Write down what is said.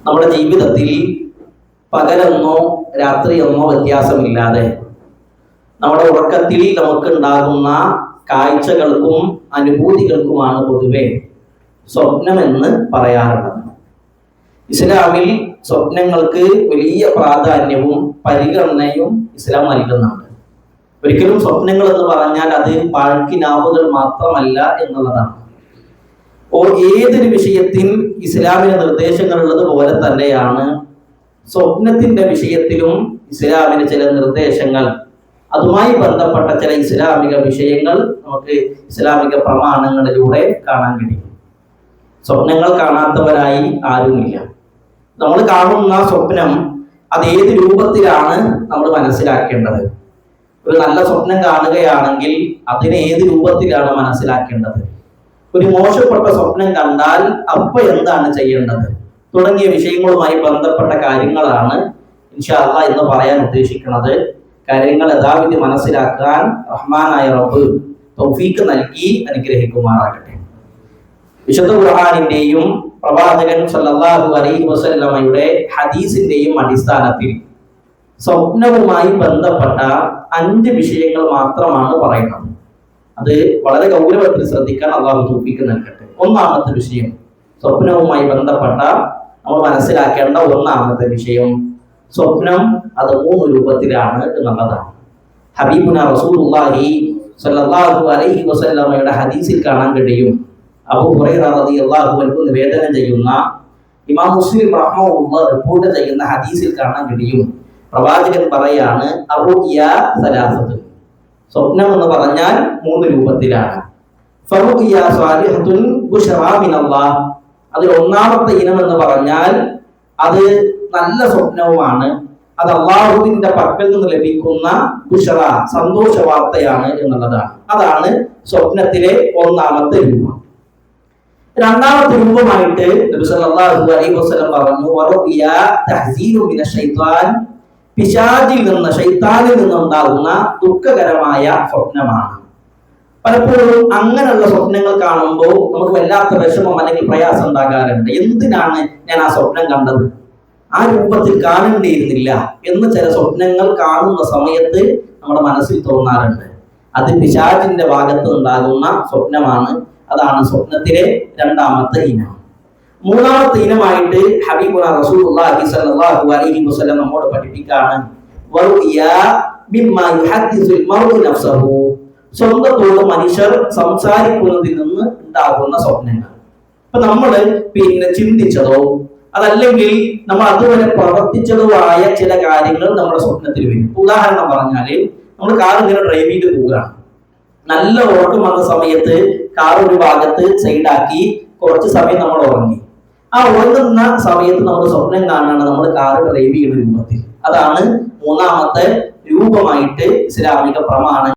നമ്മുടെ ജീവിതത്തിൽ പകലെന്നോ രാത്രിയെന്നോ വ്യത്യാസമില്ലാതെ നമ്മുടെ ഉറക്കത്തിൽ നമുക്കുണ്ടാകുന്ന കാഴ്ചകൾക്കും അനുഭൂതികൾക്കുമാണ് പൊതുവെ സ്വപ്നമെന്ന് പറയാറുള്ളത്. ഇസ്ലാമിൽ സ്വപ്നങ്ങൾക്ക് വലിയ പ്രാധാന്യവും പരിഗണനയും ഇസ്ലാം നൽകുന്നുണ്ട്. ഒരിക്കലും സ്വപ്നങ്ങൾ എന്ന് പറഞ്ഞാൽ അത് പാഴ്ക്കിനാവുകൾ മാത്രമല്ല എന്നുള്ളതാണ്. ഏതൊരു വിഷയത്തിൽ ഇസ്ലാമിന് നിർദ്ദേശങ്ങളുള്ളത് പോലെ തന്നെയാണ് സ്വപ്നത്തിന്റെ വിഷയത്തിലും ഇസ്ലാമിന് ചില നിർദ്ദേശങ്ങൾ, അതുമായി ബന്ധപ്പെട്ട ചില ഇസ്ലാമിക വിഷയങ്ങൾ നമുക്ക് ഇസ്ലാമിക പ്രമാണങ്ങളിലൂടെ കാണാൻ കഴിയും. സ്വപ്നങ്ങൾ കാണാത്തവരായി ആരുമില്ല. നമ്മൾ കാണുന്ന സ്വപ്നം അത് ഏത് രൂപത്തിലാണ് നമ്മൾ മനസ്സിലാക്കേണ്ടത്. ഒരു നല്ല സ്വപ്നം കാണുകയാണെങ്കിൽ അതിനെ ഏത് രൂപത്തിലാണ് മനസ്സിലാക്കേണ്ടത്, ഒരു മോശപ്പെട്ട സ്വപ്നം കണ്ടാൽ അപ്പൊ എന്താണ് ചെയ്യേണ്ടത് തുടങ്ങിയ വിഷയങ്ങളുമായി ബന്ധപ്പെട്ട കാര്യങ്ങളാണ് ഇൻഷാ അല്ലാഹ് എന്ന് പറയാൻ ഉദ്ദേശിക്കുന്നത്. കാര്യങ്ങൾ യഥാവിധി മനസ്സിലാക്കാൻ റഹ്മാനായ റബ്ബ് തൗഫീഖ് നൽകി അനുഗ്രഹിക്കുമാറാകട്ടെ. വിശുദ്ധ ഖുർആനിന്റെയും പ്രവാചകൻ സല്ലല്ലാഹു അലൈഹി വസല്ലമയുടെ ഹദീസിന്റെയും അടിസ്ഥാനത്തിൽ സ്വപ്നവുമായി ബന്ധപ്പെട്ട 5 വിഷയങ്ങൾ മാത്രമാണ് പറയുന്നത്. അത് വളരെ ഗൗരവത്തിൽ ശ്രദ്ധിക്കാൻ അള്ളാഹു തൗഫീഖ് നൽകട്ടെ. ഒന്നാമത്തെ വിഷയം, സ്വപ്നവുമായി ബന്ധപ്പെട്ട നമ്മൾ മനസ്സിലാക്കേണ്ട ഒന്നാമത്തെ വിഷയം, സ്വപ്നം അത് 3 രൂപത്തിലാണ് എന്നുള്ളതാണ്. ഹബീബുന റസൂലുള്ളാഹി സ്വല്ലല്ലാഹു അലൈഹി വസല്ലമയുടെ ഹദീസിൽ കാണാൻ കഴിയും. അബൂ ഹുറൈറ റളിയല്ലാഹു അൻഹു നിവേദനം ചെയ്യുന്ന, ഇമാം മുസ്ലിം റഹ്മഹുല്ലാഹ് റിപ്പോർട്ട് ചെയ്യുന്ന ഹദീസിൽ കാണാൻ കഴിയും. പ്രവാചകൻ പറയാണ്, അറുഇയ സലാസത്തുൻ, സ്വപ്നം എന്ന് പറഞ്ഞാൽ 3 രൂപത്തിലാണ്. ഫറുഇയ സ്വാലിഹത്തുൻ ബുശ്റാ മിനല്ലാഹ്, അതിൽ ഒന്നാമത്തെ ഇനം എന്ന് പറഞ്ഞാൽ അത് നല്ല സ്വപ്നവുമാണ്, അത് അള്ളാഹുവിന്റെ പക്കൽ നിന്ന് ലഭിക്കുന്ന ബുശ്റ, സന്തോഷ വാർത്തയാണ് എന്നുള്ളതാണ്. അതാണ് സ്വപ്നത്തിലെ ഒന്നാമത്തെ രൂപം. രണ്ടാമത്തെ രൂപമായിട്ട് നബി സല്ലല്ലാഹു അലൈഹി വസല്ലം പറഞ്ഞു, വറുഇയ തഹ്സീനു മിനശൈത്വാൻ, പിശാചിൽ നിന്ന്, ശൈത്താനിൽ നിന്നുണ്ടാകുന്ന ദുഃഖകരമായ സ്വപ്നമാണ്. പലപ്പോഴും അങ്ങനെയുള്ള സ്വപ്നങ്ങൾ കാണുമ്പോൾ നമുക്ക് വല്ലാത്ത വിഷമം അല്ലെങ്കിൽ പ്രയാസം ഉണ്ടാകാറുണ്ട്. എന്തിനാണ് ഞാൻ ആ സ്വപ്നം കണ്ടത്, ആ രൂപത്തിൽ കാണേണ്ടിയിരുന്നില്ല എന്ന് ചില സ്വപ്നങ്ങൾ കാണുന്ന സമയത്ത് നമ്മുടെ മനസ്സിൽ തോന്നാറുണ്ട്. അത് പിശാചിന്റെ ഭാഗത്ത് ഉണ്ടാകുന്ന സ്വപ്നമാണ്. അതാണ് സ്വപ്നത്തിലെ രണ്ടാമത്തെ ഇനം. മൂന്നാമത്തെ ഇനമായിട്ട് ഹബീബുന റസൂലുള്ളാഹി സ്വല്ലല്ലാഹു അലൈഹി വസല്ലം നമ്മോട് പഠിപ്പിക്കുകയാണ്, വറുഇയ മിമ്മാ യുഹദ്ദിസുൽ മർഉ നഫ്സഹു, സ്വന്തത്തോട് മനുഷ്യർ സംസാരിക്കുന്നതിൽ നിന്ന് ഉണ്ടാകുന്ന സ്വപ്നങ്ങൾ. അപ്പൊ നമ്മള് ചിന്തിച്ചതോ അതല്ലെങ്കിൽ നമ്മൾ അതുവരെ പ്രവർത്തിച്ചതോ ആയ ചില കാര്യങ്ങൾ നമ്മുടെ സ്വപ്നത്തിൽ വരും. ഉദാഹരണം പറഞ്ഞാല്, നമ്മൾ കാർ ഇങ്ങനെ ഡ്രൈവ് ചെയ്ത് പോവുകയാണ്. നല്ല ഉറക്കം വന്ന സമയത്ത് കാർ ഒരു ഭാഗത്ത് സൈഡാക്കി കുറച്ച് സമയം നമ്മൾ ഉറങ്ങി. ആ ഉറങ്ങുന്ന സമയത്ത് നമ്മൾ സ്വപ്നം കാണാണ് നമ്മൾ കാർ ഡ്രൈവ് ചെയ്യുന്ന രൂപത്തിൽ. അതാണ് മൂന്നാമത്തെ രൂപമായിട്ട് ഇസ്ലാമിക പ്രമാണം